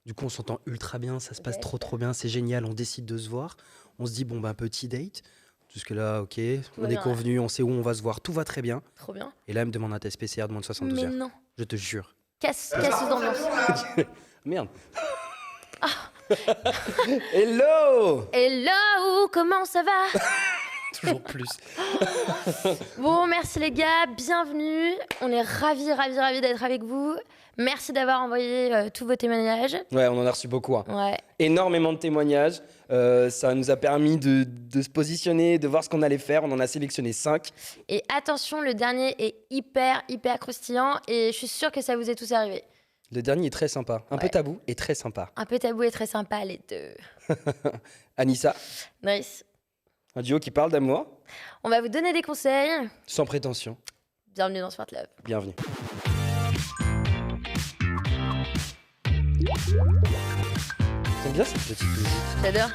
Du coup, on s'entend ultra bien, ça se passe Ok, trop super. trop bien, c'est génial. On décide de se voir. On se dit, bon, bah, petit date. Jusque-là, ok. Tout On va est bien là. convenu, on sait où on va se voir, tout va très bien. Trop bien. Et là, elle me demande un test PCR de moins de 72 Mais heures. non. Je te jure. Casseuse d'ambiance. Merde. Hello. Hello, comment ça va? Toujours plus. Bon, merci les gars, bienvenue. On est ravis d'être avec vous. Merci d'avoir envoyé tous vos témoignages. Ouais, on en a reçu beaucoup. Hein. Ouais. Énormément de témoignages. Ça nous a permis de se positionner, de voir ce qu'on allait faire. On en a sélectionné 5. Et attention, le dernier est hyper croustillant et je suis sûre que ça vous est tous arrivé. Le dernier est très sympa. Un peu Ouais. tabou et très sympa. Un peu tabou et très sympa, les deux. Anissa, Nice. un duo qui parle d'amour, On va vous donner des conseils. sans prétention. Bienvenue dans Smart Love. Bienvenue. J'aime bien cette petite musique. J'adore.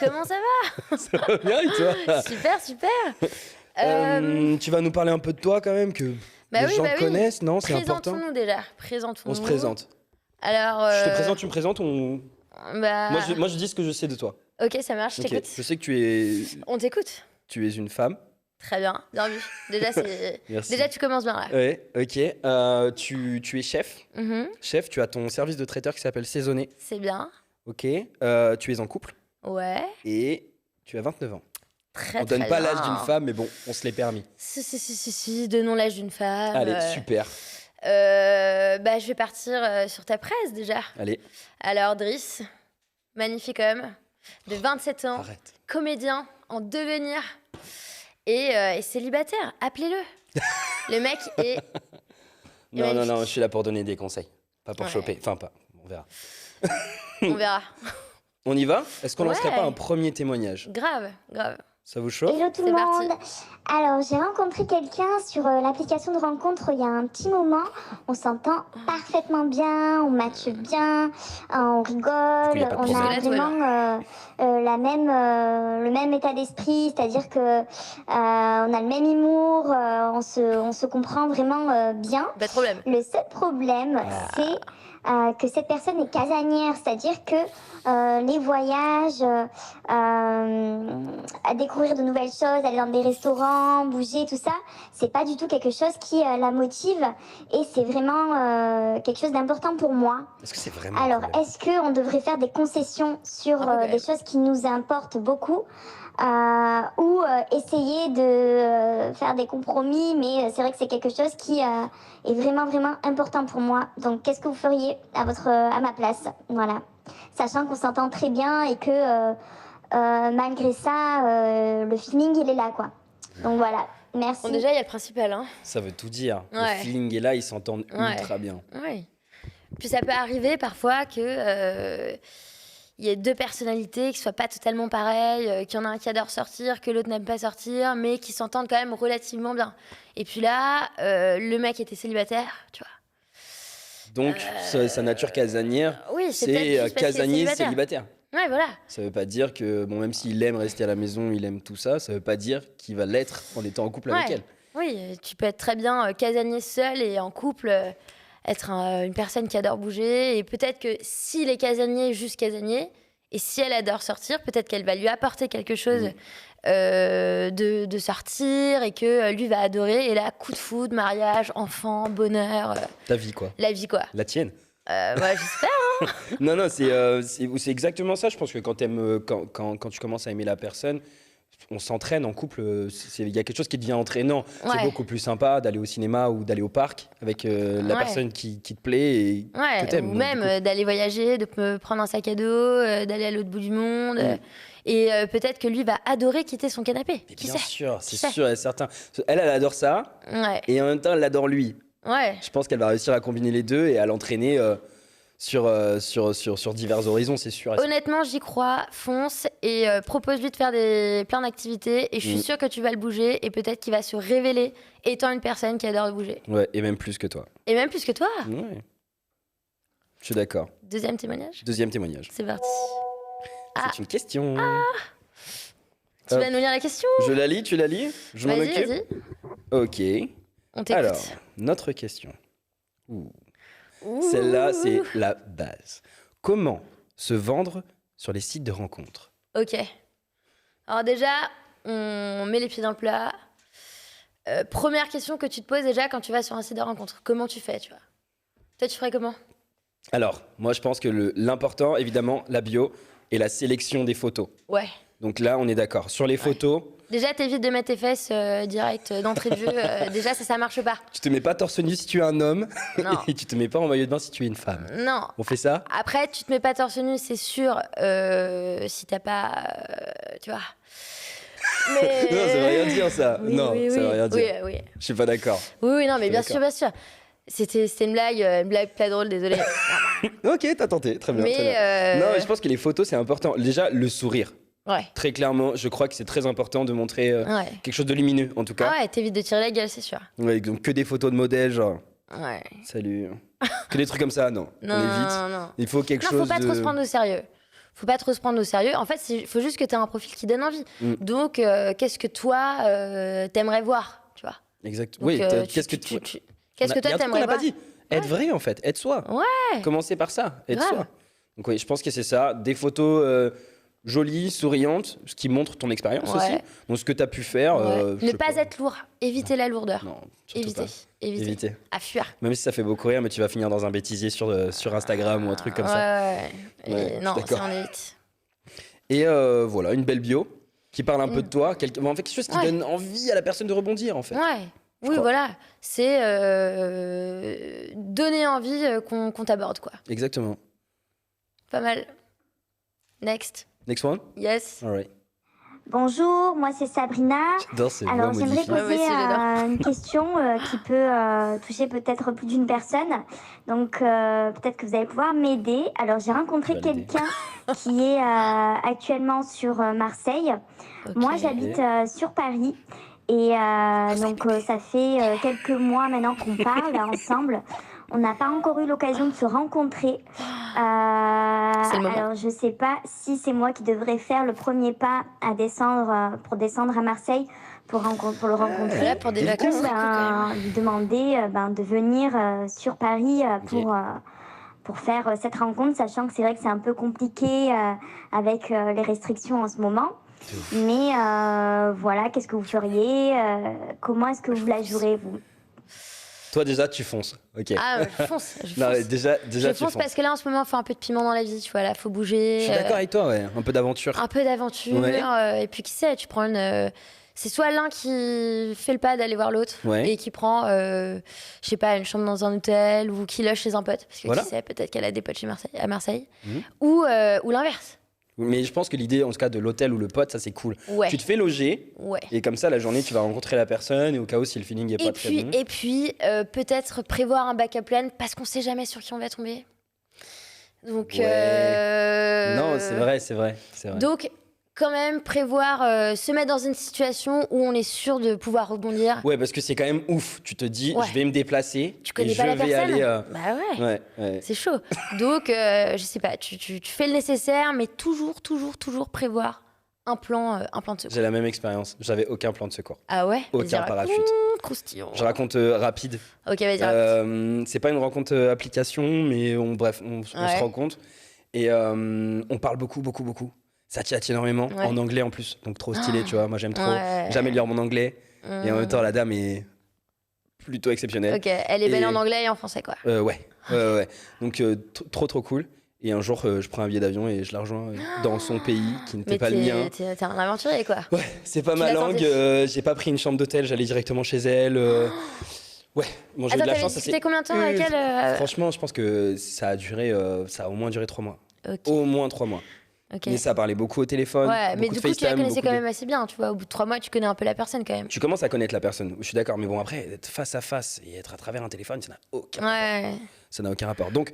Comment ça va? Ça va bien et toi? Super. Tu vas nous parler un peu de toi quand même, que les gens te connaissent, non? C'est important. Présentons-nous déjà. Présentons-nous. On se présente. Alors. Je te présente, tu me présentes. Bah... Moi, je dis ce que je sais de toi. Ok, ça marche, je Ok. t'écoute. Je sais que On t'écoute. tu es une femme. Très bien vu. Déjà, Merci. déjà, tu commences bien là. Ouais, ok. Tu es chef. Mhm, Chef, tu as ton service de traiteur qui s'appelle Saisonné. c'est bien. Ok. Tu es en couple Ouais. et tu as 29 ans. Très On donne très pas bien. l'âge d'une femme, mais bon, on se l'est permis. Si, donnons l'âge d'une femme. Allez, super. Bah, je vais partir sur ta presse déjà. Allez, Alors, Driss, magnifique homme, de 27 ans, arrête. comédien en devenir et célibataire. Appelez-le. Le mec est. Non, magnifique. je suis là pour donner des conseils. Pas pour Ouais. choper. Enfin, pas. On verra. On verra. On y va? Est-ce qu'on lancerait Ouais. pas un premier témoignage? Grave. Ça vous chauffe? Hello tout C'est le parti. monde. Alors j'ai rencontré quelqu'un sur l'application de rencontre il y a un petit moment. On s'entend parfaitement bien, on matche bien, on Du coup, y rigole, a pas de on problème. a vraiment le même état d'esprit, c'est-à-dire que on a le même humour, on se comprend vraiment bien. Pas de problème. Le seul problème, c'est que cette personne est casanière, c'est-à-dire que les voyages, à découvrir de nouvelles choses, aller dans des restaurants, bouger, tout ça, c'est pas du tout quelque chose qui la motive et c'est vraiment quelque chose d'important pour moi. Est-ce que c'est vraiment Alors, un problème? est-ce qu'on devrait faire des concessions sur Un peu quand même. des choses qui nous importent beaucoup ou essayer de faire des compromis, mais c'est vrai que c'est quelque chose qui est vraiment important pour moi. Donc, qu'est-ce que vous feriez à ma place? Voilà. Sachant qu'on s'entend très bien et que malgré ça, le feeling, il est là, quoi. Donc voilà, merci. Bon, déjà, il y a le principal, hein. Ça veut tout dire. Ouais. Le feeling est là, ils s'entendent Ouais. ultra bien. Oui. Puis ça peut arriver parfois que il y ait deux personnalités qui soient pas totalement pareilles, qu'il y en a un qui adore sortir, que l'autre n'aime pas sortir, mais qui s'entendent quand même relativement bien. Et puis là, le mec était célibataire, tu vois. Donc, sa nature casanière, Oui, c'est peut-être c'est juste parce qu'il est casanier célibataire. Ouais, voilà. Ça veut pas dire que, bon, même s'il aime rester à la maison, il aime tout ça, ça veut pas dire qu'il va l'être en étant en couple avec Ouais. elle. Oui, tu peux être très bien casanier seul et en couple, être une personne qui adore bouger. Et peut-être que s'il est casanier, juste casanier, et si elle adore sortir, peut-être qu'elle va lui apporter quelque chose de sortir et que lui va adorer. Et là, coup de foudre, mariage, enfant, bonheur, Ta vie, quoi. la vie, quoi. La tienne. Ouais, j'espère. Non, c'est exactement ça. Je pense que quand tu commences à aimer la personne, on s'entraîne en couple. Il y a quelque chose qui devient entraînant. C'est Ouais. beaucoup plus sympa d'aller au cinéma ou d'aller au parc avec la Ouais. personne qui te plaît et que Ouais, t'aimes. ou Donc, même du coup, d'aller voyager, de me prendre un sac à dos, d'aller à l'autre bout du monde. Mm. Et peut-être que lui va adorer quitter son canapé. mais Qui bien sait? sûr, c'est Qui sait? sûr et certain. Elle adore ça Ouais, et en même temps, elle adore lui. ouais. Je pense qu'elle va réussir à combiner les deux et à l'entraîner sur divers horizons, c'est sûr. Honnêtement, j'y crois, fonce et propose-lui de faire plein d'activités et je suis sûre que tu vas le bouger et peut-être qu'il va se révéler étant une personne qui adore bouger. Ouais, et même plus que toi. Et même plus que toi. Ouais. Je suis d'accord. Deuxième témoignage, Deuxième témoignage. c'est parti. C'est une question. Tu Hop. vas nous lire la question? Je la lis, tu la lis? Je m'en Vas-y, occupe? vas-y, Ok. on t'écoute. Alors, notre question. Ouh. Celle-là, c'est la base. Comment se vendre sur les sites de rencontres? Ok. Alors déjà, on met les pieds dans le plat. Première question que tu te poses déjà quand tu vas sur un site de rencontre. Comment tu fais, tu vois? Toi, tu ferais comment? Alors, moi, je pense que l'important, évidemment, la bio et la sélection des photos. Ouais. Donc là, on est d'accord. Sur les photos, Déjà, t'évites de mettre tes fesses direct d'entrée de jeu. Déjà, ça marche pas. tu te mets pas torse nu si tu es un homme Non. et tu te mets pas en maillot de bain si tu es une femme. Non. On fait ça? Après, tu te mets pas torse nu, c'est sûr, si t'as pas... tu vois. Mais... Non, ça veut rien dire, ça. Oui, Non, oui, ça veut oui. rien dire. Oui, oui. Je suis pas d'accord. Oui, non, mais suis bien sûr, bien sûr. C'était une blague pas drôle, désolé. Ok, t'as tenté, très bien. Mais, très bien. Non, mais je pense que les photos, c'est important. Déjà, le sourire. Ouais. Très clairement, je crois que c'est très important de montrer Ouais. quelque chose de lumineux, en tout cas. Ah ouais, t'évites de tirer la gueule, c'est sûr. Ouais, donc que des photos de modèles, genre, Ouais. salut. Que des trucs comme ça, non. Non, On évite. non. Il faut quelque Non, chose faut pas de... trop se prendre au sérieux. Faut pas trop se prendre au sérieux. En fait, il faut juste que t'aies un profil qui donne envie. Donc, qu'est-ce que toi, t'aimerais voir, tu vois? Exact. Donc, Oui, qu'est-ce que qu'est-ce que toi, Il y a un truc qu'on t'aimerais n'a pas voir? dit. Être vrai, en fait. Être soi. Ouais. Commencer par ça. Être Grave. soi. Donc oui, je pense que c'est ça. Des photos jolies, souriantes, ce qui montre ton expérience Ouais. aussi. Donc ce que tu as pu faire. Ouais. je Ne sais pas être lourd. Éviter la lourdeur. Non, surtout Éviter. pas. Éviter. Éviter. À fuir. Même si ça fait beaucoup rire, mais tu vas finir dans un bêtisier sur Instagram ou un truc comme ça. Ouais. Ouais, je Non, suis d'accord. ça on évite. Et voilà, une belle bio qui parle un peu de toi. En fait, quelque chose qui Ouais. donne envie à la personne de rebondir, en fait. Ouais. Oui, crois. voilà. C'est donner envie qu'on t'aborde, quoi. Exactement. Pas mal. Next. Next one? Yes. All right. Bonjour, moi c'est Sabrina. J'adore ces voix Alors j'aimerais modifiées. Ouais, poser aussi, j'adore. une question qui peut toucher peut-être plus d'une personne. Donc peut-être que vous allez pouvoir m'aider. Alors j'ai rencontré Tu vas l'aider. quelqu'un qui est actuellement sur Marseille. Ok. Moi j'habite sur Paris. Et donc ça fait quelques mois maintenant qu'on parle ensemble. On n'a pas encore eu l'occasion de se rencontrer. C'est le moment. Alors je sais pas si c'est moi qui devrais faire le premier pas à descendre pour descendre à Marseille pour le rencontrer. Voilà, pour des Du coup, vacances, c'est cool, quand même. Lui demander de venir sur Paris pour faire cette rencontre, sachant que c'est vrai que c'est un peu compliqué avec les restrictions en ce moment. Mais voilà, qu'est-ce que vous feriez comment est-ce que vous la jouerez, vous? Toi, déjà, tu fonces. Ok. Ah, je fonce. Je Non, fonce. mais déjà Je tu fonce fonces. parce que là, en ce moment, il faut un peu de piment dans la vie. Tu vois, là, faut bouger. Je suis d'accord avec toi, ouais. Un peu d'aventure. Un peu d'aventure. Ouais. Et puis, qui sait, tu prends une. C'est soit l'un qui fait le pas d'aller voir l'autre Ouais. et qui prend, je sais pas, une chambre dans un hôtel ou qui loge chez un pote. Parce que Voilà. qui sait, peut-être qu'elle a des potes à Marseille. Mhm. Ou l'inverse. Mais je pense que l'idée, en tout cas, de l'hôtel ou le pote, ça, c'est cool. Ouais. Tu te fais loger. Ouais. Et comme ça, la journée, tu vas rencontrer la personne et au cas où si le feeling est pas très bon. Et puis peut-être prévoir un backup plan parce qu'on sait jamais sur qui on va tomber. Donc. Ouais. Non, c'est vrai, c'est vrai, c'est vrai. Donc, quand même, prévoir, se mettre dans une situation où on est sûr de pouvoir rebondir. Ouais, parce que c'est quand même ouf. Tu te dis, Ouais. je vais me déplacer. Tu connais et pas je la vais personne. aller. Bah ouais. Ouais, ouais. C'est chaud. Donc, je sais pas, tu fais le nécessaire, mais toujours prévoir un plan de secours. J'ai la même expérience. J'avais aucun plan de secours. Ah ouais? Aucun Vas-y, parachute. Croustillant. Je raconte rapide. Ok, vas-y, raconte. C'est pas une rencontre application, mais on se Ouais. rencontre. Et on parle beaucoup. Ça tchatche énormément, Ouais. en anglais en plus. Donc trop stylé, tu vois. Moi, j'aime trop. Ouais. J'améliore mon anglais. Et en même temps, la dame est plutôt exceptionnelle. Ok, elle est belle Et- en anglais et en français, quoi. Ouais. Donc trop cool. Et un jour, je prends un billet d'avion et je la rejoins dans son pays qui n'était Mais pas le mien. t'es un aventurier, quoi. Ouais, c'est pas Tu ma l'as langue. tenté. J'ai pas pris une chambre d'hôtel, j'allais directement chez elle. Ouais, bon, j'ai eu Attends, de la t'avais chance. ça discuté s'est combien de temps avec elle Franchement, je pense que ça a au moins duré 3 mois. Ok. Au moins 3 mois. Ok. Mais ça parlait beaucoup au téléphone. Ouais, mais beaucoup du de coup, tu la FaceTime, connaissais beaucoup quand de- même assez bien, tu vois. Au bout de 3 mois, tu connais un peu la personne quand même. Tu commences à connaître la personne, je suis d'accord, mais bon, après, être face à face et être à travers un téléphone, Ouais. ça n'a aucun rapport. Donc,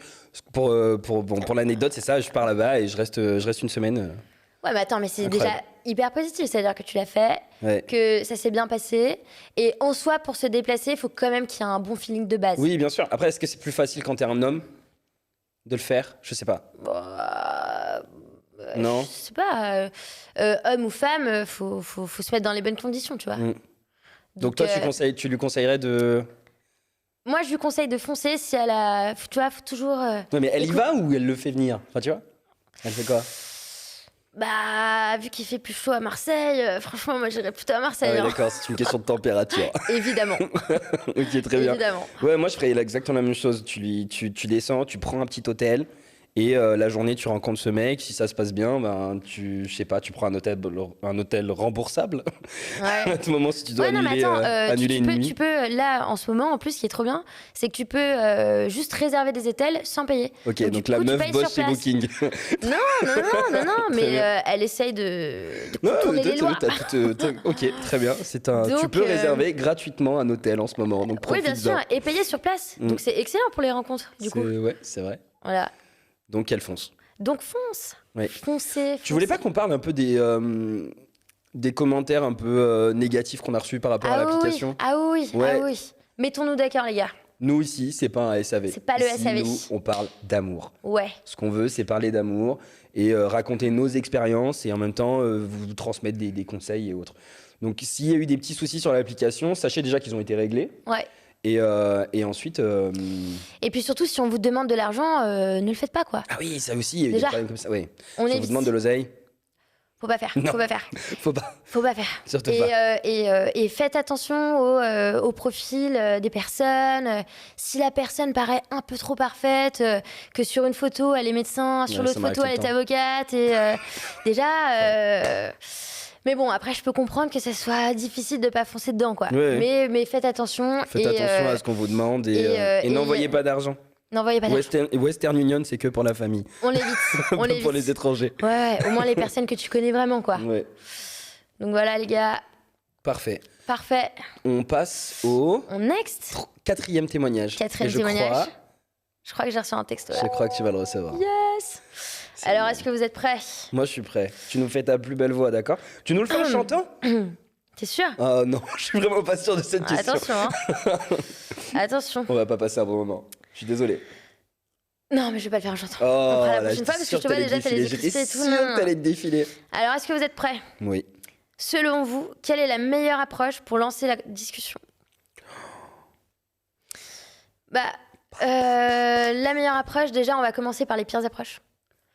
pour l'anecdote, c'est ça, je pars là-bas et je reste une semaine. Ouais, mais attends, mais c'est Incroyable. déjà hyper positif. C'est-à-dire que tu l'as fait, Ouais. que ça s'est bien passé. Et en soi, pour se déplacer, il faut quand même qu'il y ait un bon feeling de base. Oui, bien sûr. Après, est-ce que c'est plus facile quand t'es un homme de le faire? Je sais pas. Non. Je sais pas. Homme ou femme, faut se mettre dans les bonnes conditions, tu vois. Mm. Donc toi, euh, tu lui conseillerais de Moi, je lui conseille de foncer si elle a. Tu vois, faut toujours. Ouais, mais elle y écoute- va ou elle le fait venir? Enfin, tu vois? Elle fait quoi? Bah, vu qu'il fait plus chaud à Marseille, franchement, moi, j'irais plutôt à Marseille. Ah ouais, hein. d'accord, c'est une question de température. Évidemment. Ok, très bien. Évidemment. Ouais, moi je ferais exactement la même chose. Tu descends, tu prends un petit hôtel et la journée tu rencontres ce mec. Si ça se passe bien, ben je sais pas, tu prends un hôtel remboursable. Ouais. À tout moment, si tu dois Ouais, non, mais annuler, attends, annuler une nuit. tu peux, là, en ce moment, en plus, ce qui est trop bien, c'est que tu peux juste réserver des hôtels sans payer. Ok, donc du la coup, tu meuf payes bosse sur chez place. Booking. Non, Très mais bien. elle essaye de Non, contourner les lois. Ok, très bien. Tu Donc, peux réserver gratuitement un hôtel en ce moment, donc Oui, bien profite-en. sûr, et payer sur place. Mm. Donc, c'est excellent pour les rencontres, du coup. Ouais, c'est vrai. Voilà. Donc elle fonce. Donc, fonce. Ouais. Foncez. Tu voulais pas qu'on parle un peu des commentaires un peu négatifs qu'on a reçus par rapport à l'application? Ah oui. Mettons-nous d'accord, les gars. Nous ici, c'est pas un SAV. C'est pas le Ici, SAV. nous, on parle d'amour. Ouais. Ce qu'on veut, c'est parler d'amour et raconter nos expériences et en même temps vous transmettre des conseils et autres. Donc s'il y a eu des petits soucis sur l'application, sachez déjà qu'ils ont été réglés. Ouais. Et ensuite... Et puis surtout, si on vous demande de l'argent, ne le faites pas, quoi. Ah oui, ça aussi, il y a eu des Déjà, problèmes comme ça. Ouais. On Si on vous évite. demande de l'oseille, Faut pas faire. Non. Faut pas faire. faut pas. Faut pas faire. Surtout Et, pas. et faites attention au profil des personnes. Si la personne paraît un peu trop parfaite, que sur une photo elle est médecin, sur Ouais, l'autre ça m'arrive photo elle tout est le temps. avocate, et déjà. Mais bon, après je peux comprendre que ça soit difficile de pas foncer dedans, quoi. Ouais. Mais faites attention. Faites attention à ce qu'on vous demande et n'envoyez pas d'argent. N'envoyez pas d'argent. Western Union, c'est que pour la famille, On l'évite. On pas l'évite. pour les étrangers. Ouais, au moins les personnes que tu connais vraiment, quoi. Ouais. Donc voilà, les gars. Parfait. Parfait. On passe au On next. quatrième témoignage. Quatrième Et je témoignage. Je crois que j'ai reçu un texto. Je crois que tu vas le recevoir. Yes. Alors, est-ce que vous êtes prêts? Moi, je suis prêt. Tu nous fais ta plus belle voix, d'accord? Tu nous le fais en chantant? T'es sûr? Ah non, je suis vraiment pas sûr de cette question. Attention, hein. Attention. On va pas passer un bon moment. Je suis désolé. Non, mais je vais pas le faire en chantant. Oh, On fera la là, prochaine fois, parce que sûr je te vois t'allais déjà, t'as les défiler. écrits et J'étais tout. sûr Non, non. que t'allais te défiler. Alors, est-ce que vous êtes prêts? Oui. Selon vous, quelle est la meilleure approche pour lancer la discussion? Bah, la meilleure approche, déjà, on va commencer par les pires approches.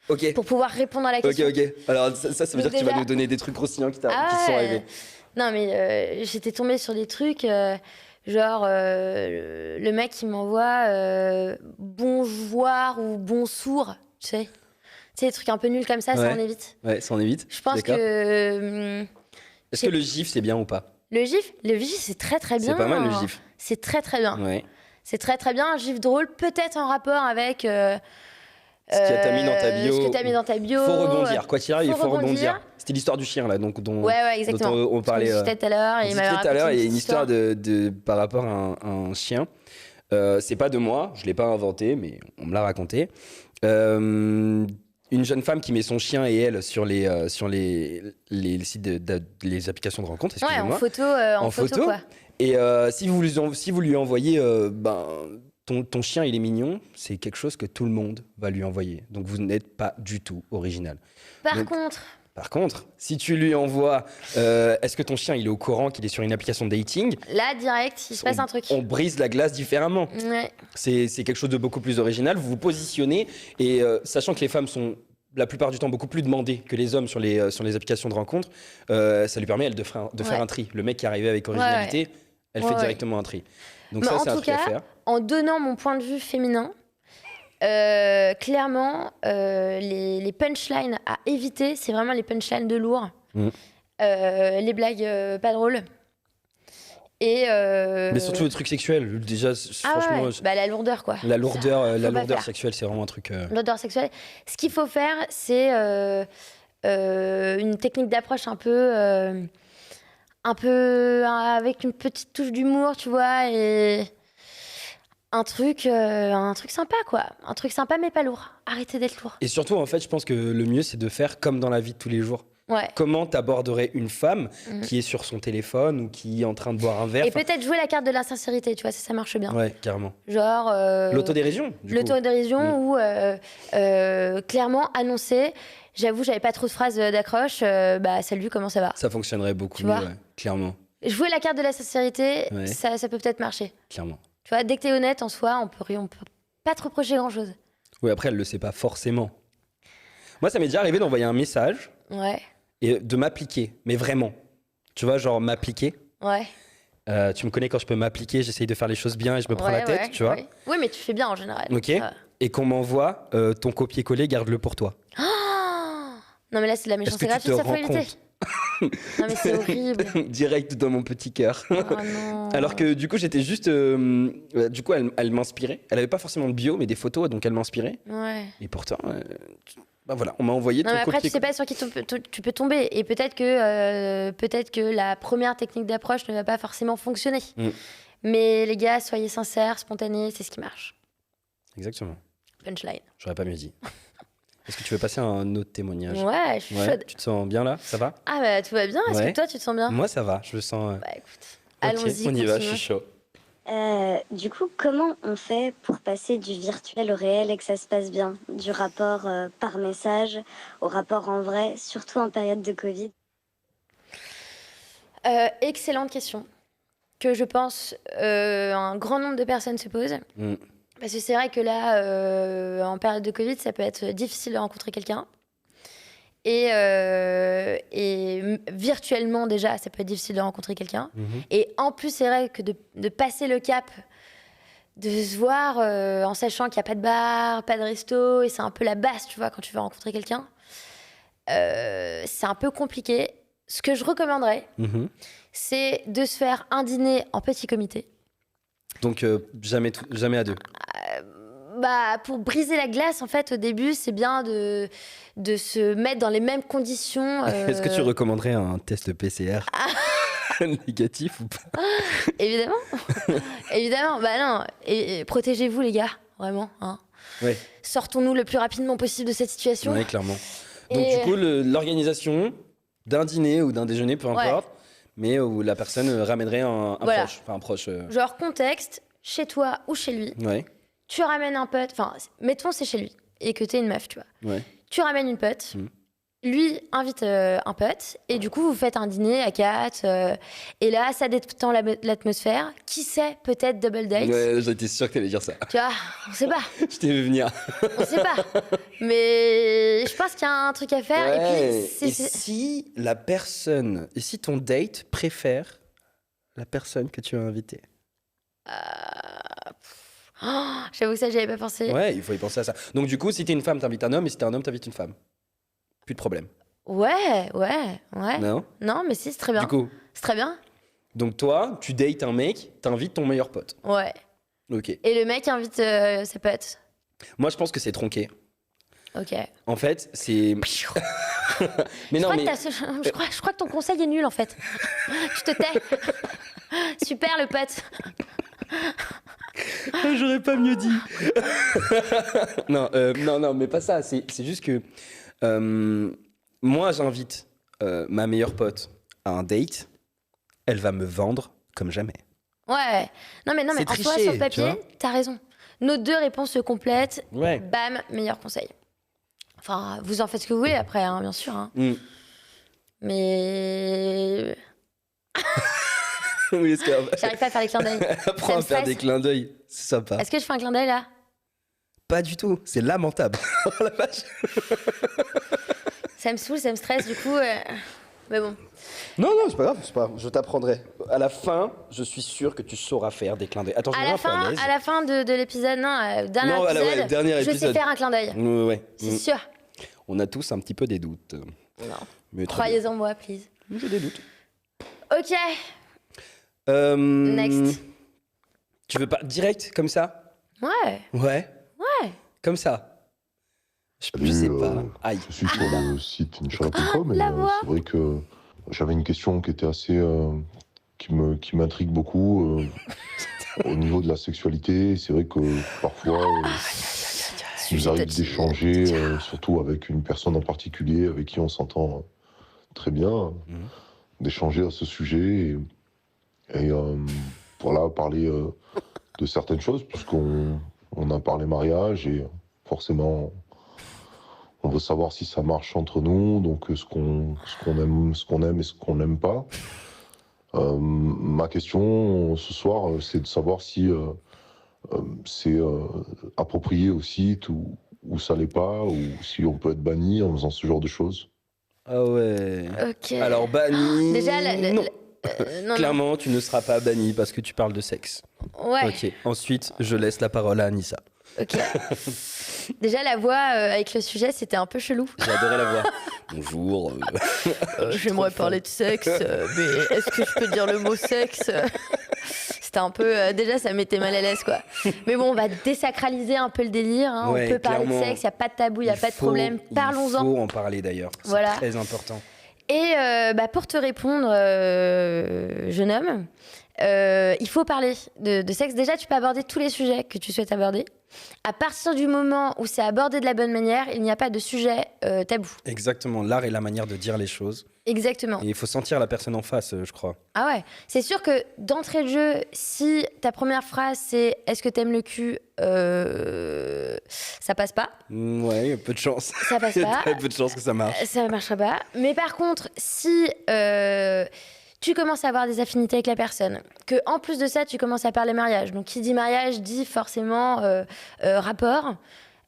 Ok. Pour pouvoir répondre à la Ok, question. ok. Alors, ça veut Donc dire que tu vas déjà- nous donner des trucs croustillants qui Ah sont ouais. arrivés. Non, mais j'étais tombée sur des trucs, genre le mec qui m'envoie bonjour ou bonsoir, tu sais. Tu sais, des trucs un peu nuls comme ça Ouais. on évite. Ouais, ça en évite. Je pense D'accord. que Est-ce que le gif, c'est bien ou pas? le gif, c'est très très bien. C'est pas mal le gif. C'est très très bien. Ouais. C'est très très bien. Un gif drôle, peut-être en rapport avec Ce que t'as mis dans ta bio. Ce que t'as mis dans ta bio. Faut rebondir. Quoi qu'il arrive, il faut faut rebondir. rebondir. C'était l'histoire du chien, là, donc, dont Ouais, exactement. on parlait. On discutait tout à l'heure. On et il m'avait discutait tout à l'heure, raconté il y a une petite histoire par rapport à un chien. C'est pas de moi, je l'ai pas inventé, mais on me l'a raconté. Une jeune femme qui met son chien et elle sur les sites les applications de rencontre, Ouais, excusez-moi. en photo, quoi. Et si vous lui envoyez, ton chien il est mignon, c'est quelque chose que tout le monde va lui envoyer. Donc vous n'êtes pas du tout original. Donc, Par contre, si tu lui envoies, est-ce que ton chien il est au courant qu'il est sur une application de dating? Là, direct, il se passe un truc. On brise la glace différemment. Ouais. C'est quelque chose de beaucoup plus original. Vous vous positionnez et sachant que les femmes sont la plupart du temps beaucoup plus demandées que les hommes sur les applications de rencontre, ça lui permet elle de faire Ouais. un tri. Le mec qui est arrivé avec originalité, elle fait directement un tri. Donc Mais ça, en c'est un tout truc à cas, faire. En donnant mon point de vue féminin, clairement, les punchlines à éviter, c'est vraiment les punchlines de lourd, les blagues pas drôles. Et Mais surtout les trucs sexuels. Déjà, franchement, ouais. Bah, la lourdeur, quoi. la lourdeur, Faut pas faire. sexuelle, c'est vraiment un truc. L'odeur sexuelle. Ce qu'il faut faire, c'est une technique d'approche un peu avec une petite touche d'humour, tu vois, et un truc sympa, quoi. Un truc sympa, mais pas lourd. Arrêtez d'être lourd. Et surtout, en fait, je pense que le mieux, c'est de faire comme dans la vie de tous les jours. Ouais. Comment t'aborderais une femme qui est sur son téléphone ou qui est en train de boire un verre? Et peut-être jouer la carte de l'insincérité, tu vois, ça marche bien. Ouais, carrément. Genre. L'autodérision, du coup. L'autodérision ou clairement annoncer. J'avoue, j'avais pas trop de phrases d'accroche. Bah, salut, comment ça va? Ça fonctionnerait beaucoup Tu mieux, vois ouais, clairement. Jouer la carte de la sincérité, Ouais. ça peut peut-être marcher. Clairement. Tu vois, dès que t'es honnête en soi, on peut pas te reprocher grand-chose. Oui, après, elle le sait pas forcément. Moi, ça m'est déjà arrivé d'envoyer un message et de m'appliquer, mais vraiment. Tu vois, genre m'appliquer. Ouais. Tu me connais, quand je peux m'appliquer, j'essaye de faire les choses bien et je me prends la tête, tu vois. Oui, mais tu fais bien en général. Ok. Et qu'on m'envoie ton copier-coller, garde-le pour toi. Non, mais là, c'est de la méchanceté gratuite, ça faut éviter. Non, mais c'est horrible. Direct dans mon petit cœur. Oh, non. Alors que du coup, j'étais juste. Du coup, elle m'inspirait. Elle avait pas forcément de bio, mais des photos, donc elle m'inspirait. Ouais. Et pourtant, voilà, on m'a envoyé ton copier-coller. Après, tu sais pas sur qui tu peux tomber. Et peut-être que la première technique d'approche ne va pas forcément fonctionner. Mais les gars, soyez sincères, spontanés, c'est ce qui marche. Exactement. Punchline. J'aurais pas mieux dit. Est-ce que tu veux passer à un autre témoignage? Ouais, je suis chaude. Tu te sens bien là? Ça va? Ah bah tout va bien. Est-ce que toi tu te sens bien? Moi ça va, je le sens. Bah écoute, allons-y. On y va, je suis chaud. Du coup, comment on fait pour passer du virtuel au réel et que ça se passe bien? Du rapport par message au rapport en vrai, surtout en période de Covid? Excellente question. Que je pense un grand nombre de personnes se posent. Parce que c'est vrai que là, en période de Covid, ça peut être difficile de rencontrer quelqu'un. Et virtuellement, déjà, ça peut être difficile de rencontrer quelqu'un. Et en plus, c'est vrai que de passer le cap, de se voir en sachant qu'il n'y a pas de bar, pas de resto, et c'est un peu la base, tu vois, quand tu veux rencontrer quelqu'un, c'est un peu compliqué. Ce que je recommanderais, c'est de se faire un dîner en petit comité. Donc, jamais à deux. Pour briser la glace, en fait, au début, c'est bien de se mettre dans les mêmes conditions. Est-ce que tu recommanderais un test PCR négatif ou pas? Évidemment. Évidemment. Bah non. Et protégez-vous, les gars. Vraiment. Hein. Ouais. Sortons-nous le plus rapidement possible de cette situation. Oui, clairement. Donc, du coup, l'organisation d'un dîner ou d'un déjeuner, peu importe, mais où la personne ramènerait un proche. Enfin, un proche. Genre, contexte, chez toi ou chez lui. Ouais. Tu ramènes un pote, enfin, mettons c'est chez lui, et que t'es une meuf, tu vois. Ouais. Tu ramènes une pote, lui invite un pote, et du coup, vous faites un dîner à 4, et là, ça détend l'atmosphère. Qui sait, peut-être double date. Ouais, j'étais sûr que t'allais dire ça. Tu vois, on sait pas. Je t'ai vu venir. On sait pas. Mais je pense qu'il y a un truc à faire, ouais. et puis... si ton date préfère la personne que tu as invitée? J'avoue que ça, j'y avais pas pensé. Ouais, il faut y penser à ça. Donc du coup, si t'es une femme, t'invites un homme, et si t'es un homme, t'invites une femme. Plus de problème. Ouais. Non, mais si, c'est très bien. Du coup, c'est très bien. Donc toi, tu dates un mec, t'invites ton meilleur pote. Ouais. Ok. Et le mec invite ses potes. Moi, je pense que c'est tronqué. Ok. En fait, c'est... mais non, je crois que ton conseil est nul, en fait. Tu te tais. Super, le pote. J'aurais pas mieux dit. non, mais pas ça. C'est juste que moi, j'invite ma meilleure pote à un date. Elle va me vendre comme jamais. Ouais. Non, mais en triché, soi, sur le papier, t'as raison. Nos deux réponses se complètent. Ouais. Bam, meilleur conseil. Enfin, vous en faites ce que vous voulez après, hein, bien sûr. Hein. Mais... oui, j'arrive pas à faire des clins d'œil. Apprends à faire des clins d'œil, c'est sympa. Est-ce que je fais un clin d'œil là? Pas du tout, c'est lamentable. Oh la vache. Ça me saoule, ça me stresse, du coup. Mais bon. Non, c'est pas grave, je t'apprendrai. À la fin, je suis sûr que tu sauras faire des clins d'œil. Attends, à la fin de l'épisode, dernier épisode, je sais faire un clin d'œil. Ouais. C'est sûr. On a tous un petit peu des doutes. Non. Croyez en moi, please. J'ai des doutes. Ok. Next. Tu veux pas direct comme ça? Ouais. Comme ça. Je sais pas. Aïe. Je suis sur le site Inch'Allah.com et c'est vrai que j'avais une question qui était assez... qui m'intrigue beaucoup au niveau de la sexualité. C'est vrai que parfois, il nous arrive d'échanger, surtout avec une personne en particulier avec qui on s'entend très bien, d'échanger à ce sujet et voilà, parler de certaines choses, puisqu'on a parlé mariage et forcément on veut savoir si ça marche entre nous, donc ce qu'on aime et ce qu'on n'aime pas. Ma question ce soir, c'est de savoir si c'est approprié aussi où ça l'est pas, ou si on peut être banni en faisant ce genre de choses. Ah ouais. Ok. Alors banni. Déjà, non. Non, Clairement, non. tu ne seras pas banni parce que tu parles de sexe. Ouais. Ok. Ensuite, je laisse la parole à Anissa. Ok. Déjà, la voix avec le sujet, c'était un peu chelou. J'ai adoré la voix. Bonjour. J'aimerais parler de sexe, mais est-ce que je peux dire le mot sexe? C'était un peu... déjà, ça m'était mal à l'aise, quoi. Mais bon, on va désacraliser un peu le délire. Hein. Ouais, on peut parler de clairement. sexe, il n'y a pas de tabou, il n'y a pas de problème. Parlons-en. Il faut en parler d'ailleurs. C'est Voilà. très important. Et pour te répondre, jeune homme, il faut parler de sexe. Déjà, tu peux aborder tous les sujets que tu souhaites aborder. À partir du moment où c'est abordé de la bonne manière, il n'y a pas de sujet tabou. Exactement. L'art est la manière de dire les choses. Exactement. Et il faut sentir la personne en face, je crois. Ah ouais. C'est sûr que d'entrée de jeu, si ta première phrase c'est « Est-ce que t'aimes le cul ?» ça passe pas. Ouais, il y a peu de chance. Ça passe Il y a pas. très peu de chance que ça marche. Ça marchera pas. Mais par contre, si tu commences à avoir des affinités avec la personne, que en plus de ça, tu commences à parler mariage. Donc, qui dit mariage dit forcément rapport.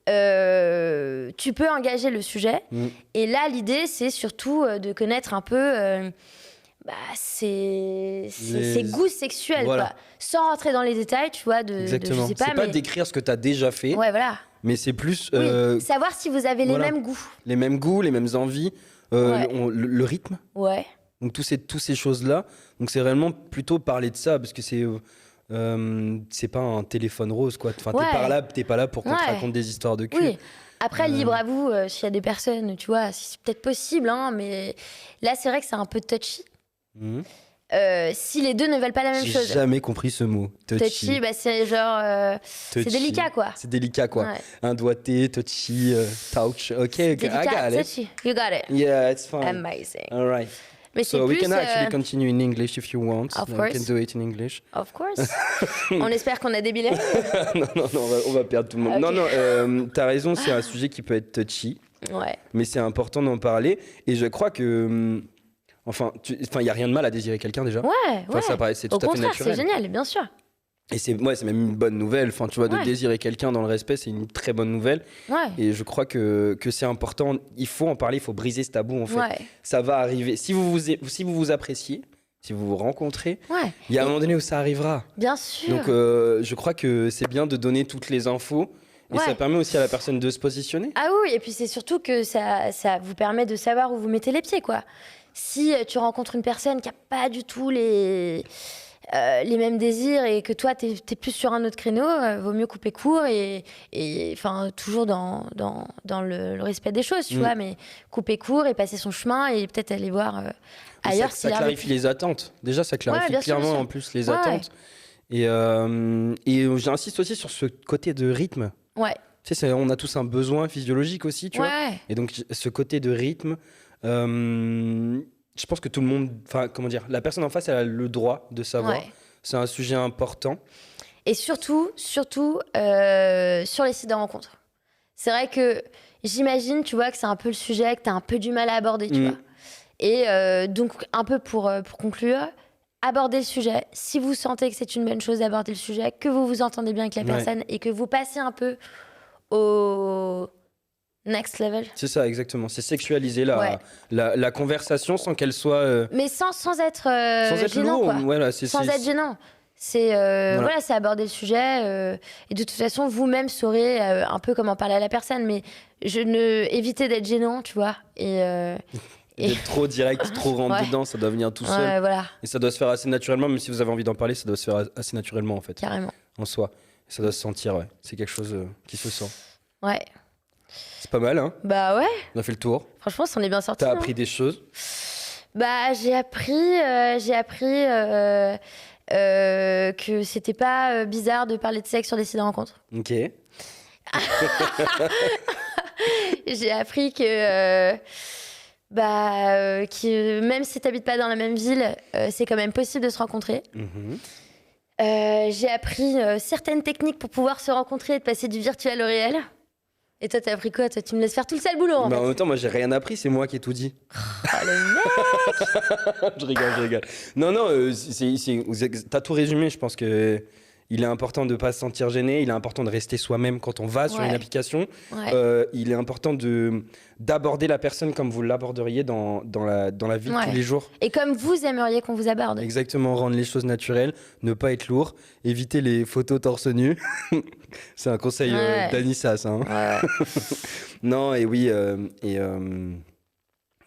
Tu peux engager le sujet. Et là, l'idée, c'est surtout de connaître un peu ses goûts sexuels, Voilà. quoi. Sans rentrer dans les détails, tu vois, Exactement. je sais pas, C'est pas mais... décrire ce que tu as déjà fait, Ouais, voilà. mais c'est plus Oui. Savoir si vous avez voilà. les mêmes goûts. les mêmes goûts, les mêmes envies, Ouais. le rythme. Ouais. Donc tous ces choses-là. Donc c'est réellement plutôt parler de ça parce que c'est pas un téléphone rose quoi. Enfin Ouais. t'es pas là pour qu'on te Ouais. raconte des histoires de cul. Oui. Après, libre à vous, s'il y a des personnes, tu vois, si c'est peut-être possible, hein, mais là, c'est vrai que c'est un peu touchy. Mhm. Si les deux ne veulent pas la même J'ai chose. jamais compris ce mot. Touchy. C'est genre... c'est Touchy. délicat, quoi. C'est délicat quoi. Ouais. Un doigté, touchy, touch. Ok, I Délicat, got it. touchy. You got it. Yeah, it's fine. Amazing. All right. Mais c'est So we plus... can actually continue in English if you want. Of We course. can do it in English. Of course. On espère qu'on a des billets. non, on va perdre tout le monde. Ok. Non, t'as raison, c'est un sujet qui peut être touchy. Ouais. Mais c'est important d'en parler. Et je crois que... Enfin, il n'y a rien de mal à désirer quelqu'un déjà. Ouais, Enfin, ouais. ça paraît, c'est Au tout à fait contraire, naturel. c'est génial, bien sûr. Et c'est même une bonne nouvelle. Enfin, tu vois, de Ouais. désirer quelqu'un dans le respect, c'est une très bonne nouvelle. Ouais. Et je crois que c'est important. Il faut en parler, il faut briser ce tabou, en fait. Ouais. Ça va arriver. Si vous vous appréciez, si vous vous rencontrez, Ouais. il y a un moment donné où ça arrivera. Bien sûr. Donc, je crois que c'est bien de donner toutes les infos. Et Ouais. ça permet aussi à la personne de se positionner. Ah oui, et puis c'est surtout que ça vous permet de savoir où vous mettez les pieds, quoi. Si tu rencontres une personne qui n'a pas du tout les mêmes désirs et que toi, t'es plus sur un autre créneau, vaut mieux couper court et enfin, toujours dans le respect des choses, tu vois, mais couper court et passer son chemin et peut-être aller voir ailleurs. Ça clarifie les attentes. Déjà, ça clarifie bien sûr, clairement bien sûr. en plus les Ouais. attentes. Et j'insiste aussi sur ce côté de rythme. Ouais, Tu sais, on a tous un besoin physiologique aussi, tu vois. ouais, Et donc, ce côté de rythme, je pense que tout le monde, enfin, comment dire, la personne en face, elle a le droit de savoir. ouais. C'est un sujet important. Et surtout sur les sites de rencontres. C'est vrai que j'imagine, tu vois, que c'est un peu le sujet que tu as un peu du mal à aborder, tu vois. Et donc, un peu pour conclure, abordez le sujet. Si vous sentez que c'est une bonne chose d'aborder le sujet, que vous vous entendez bien avec la personne et que vous passez un peu au next level. C'est ça, exactement. C'est sexualiser Ouais. la conversation sans qu'elle soit... Mais sans être, sans être gênant, lourd. quoi. Voilà, Sans être gênant. C'est voilà, c'est aborder le sujet et de toute façon vous-même saurez un peu comment parler à la personne, mais évitez d'être gênant, tu vois, et D'être trop direct, trop rentre Ouais. dedans, ça doit venir tout seul. ouais, voilà, Et ça doit se faire assez naturellement, même si vous avez envie d'en parler, ça doit se faire assez naturellement en fait, carrément. en soi. Et ça doit se sentir, ouais. C'est quelque chose qui se sent. Ouais, C'est pas mal, hein. bah ouais, On a fait le tour. franchement, on est bien sorti. T'as appris des choses. Bah j'ai appris que c'était pas bizarre de parler de sexe sur des sites de rencontres. Ok. J'ai appris que même si t'habites pas dans la même ville, c'est quand même possible de se rencontrer. Mhm. J'ai appris certaines techniques pour pouvoir se rencontrer et de passer du virtuel au réel. Et toi, t'as appris quoi? Toi, tu me laisses faire tout le sale boulot, en Bah, fait. en même temps, moi j'ai rien appris, c'est moi qui ai tout dit. Oh, le mec. Je rigole. Non, t'as tout résumé, je pense que Il est important de ne pas se sentir gêné. Il est important de rester soi-même quand on va sur une application. Il est important d'aborder la personne comme vous l'aborderiez dans la vie de tous les jours. Et comme vous aimeriez qu'on vous aborde. Exactement, rendre les choses naturelles, ne pas être lourd, éviter les photos torse nu. C'est un conseil d'Anissa, ça. Hein. Non, et oui. Et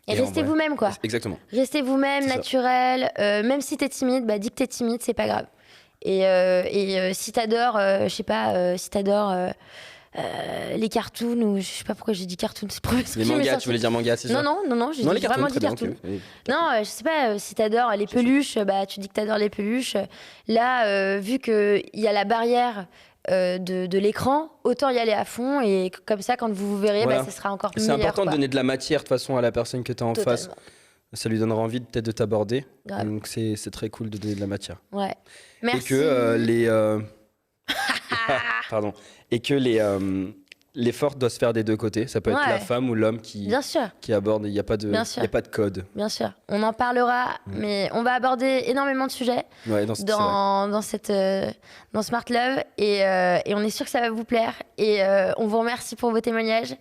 restez vous-même, quoi. Exactement. Restez vous-même, naturel. Même si t'es timide, bah, dis que t'es timide, c'est pas grave. Et si t'adores, je sais pas, si t'adores les cartoons, ou je sais pas pourquoi j'ai dit cartoons, c'est pour les mangas, tu voulais dire manga, c'est ça? Non, j'ai vraiment dit cartoons. Okay. Non, je sais pas, si t'adores les peluches, bah, tu dis que t'adores les peluches. Là, vu qu'il y a la barrière de l'écran, autant y aller à fond, et comme ça, quand vous verrez, bah, ça sera encore meilleur. C'est important de donner de la matière de toute façon à la personne que t'as en face. Ça lui donnera envie peut-être de t'aborder. Donc c'est très cool de donner de la matière. Ouais. Merci. Et que pardon. Et que l'effort doit se faire des deux côtés. Ça peut être la femme ou l'homme qui aborde. Il n'y a pas de code. Bien sûr. On en parlera, mais on va aborder énormément de sujets dans Smart Love. Et on est sûr que ça va vous plaire. Et on vous remercie pour vos témoignages.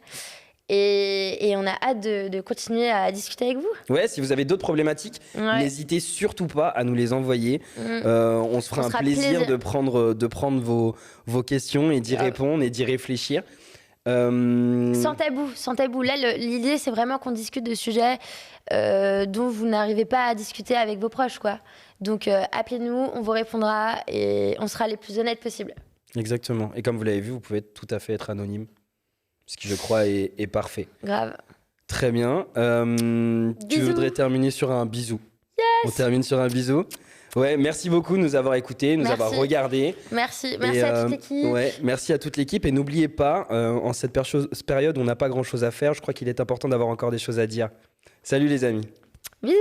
Et on a hâte de continuer à discuter avec vous. Ouais, si vous avez d'autres problématiques, n'hésitez surtout pas à nous les envoyer. On se fera un plaisir de prendre vos questions et d'y répondre et d'y réfléchir. Sans tabou. Là, l'idée, c'est vraiment qu'on discute de sujets dont vous n'arrivez pas à discuter avec vos proches, quoi. Donc, appelez-nous, on vous répondra et on sera les plus honnêtes possibles. Exactement. Et comme vous l'avez vu, vous pouvez tout à fait être anonyme. Ce qui, je crois, est parfait. Grave. Très bien. Tu voudrais terminer sur un bisou? Yes. On termine sur un bisou. Ouais, merci beaucoup de nous avoir écoutés, nous avoir regardés. Merci à toute l'équipe. Ouais, merci à toute l'équipe. Et n'oubliez pas, en cette période où on n'a pas grand-chose à faire, je crois qu'il est important d'avoir encore des choses à dire. Salut les amis. Bisous.